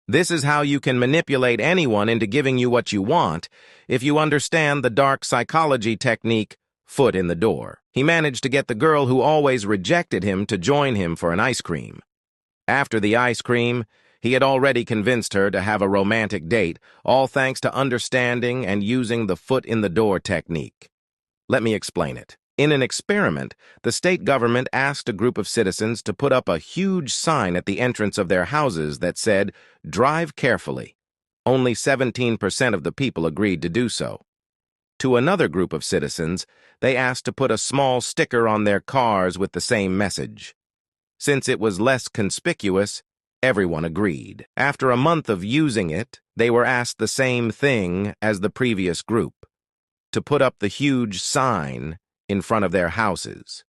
This is how you can manipulate anyone into giving you what you want if you understand the dark psychology technique, foot in the door. He managed to get the girl who always rejected him to join him for an ice cream. After the ice cream, he had already convinced her to have a romantic date, all thanks to understanding and using the foot in the door technique. Let me explain it. In an experiment, the state government asked a group of citizens to put up a huge sign at the entrance of their houses that said, "Drive carefully." Only 17% of the people agreed to do so. To another group of citizens, they asked to put a small sticker on their cars with the same message. Since it was less conspicuous, everyone agreed. After a month of using it, they were asked the same thing as the previous group, to put up the huge sign in front of their houses.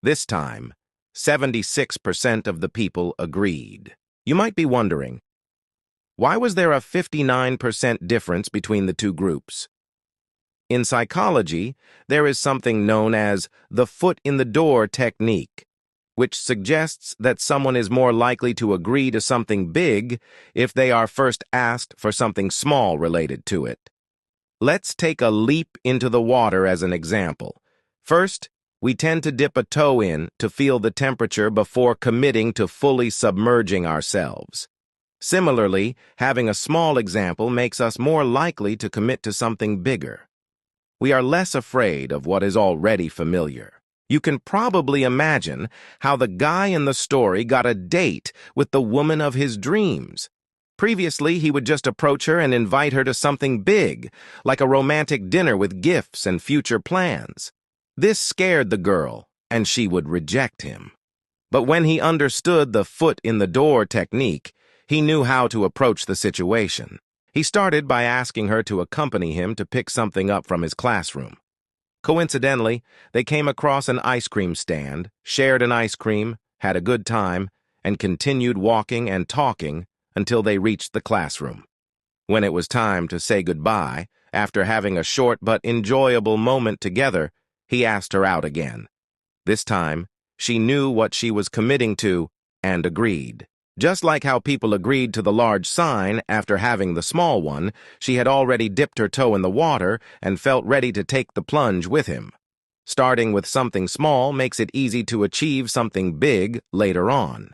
This time, 76% of the people agreed. You might be wondering, why was there a 59% difference between the two groups? In psychology, there is something known as the foot in the door technique, which suggests that someone is more likely to agree to something big if they are first asked for something small related to it. Let's take a leap into the water as an example. First, we tend to dip a toe in to feel the temperature before committing to fully submerging ourselves. Similarly, having a small example makes us more likely to commit to something bigger. We are less afraid of what is already familiar. You can probably imagine how the guy in the story got a date with the woman of his dreams. Previously, he would just approach her and invite her to something big, like a romantic dinner with gifts and future plans. This scared the girl, and she would reject him. But when he understood the foot in the door technique, he knew how to approach the situation. He started by asking her to accompany him to pick something up from his classroom. Coincidentally, they came across an ice cream stand, shared an ice cream, had a good time, and continued walking and talking until they reached the classroom. When it was time to say goodbye, after having a short but enjoyable moment together, he asked her out again. This time, she knew what she was committing to and agreed. Just like how people agreed to the large sign after having the small one, she had already dipped her toe in the water and felt ready to take the plunge with him. Starting with something small makes it easy to achieve something big later on.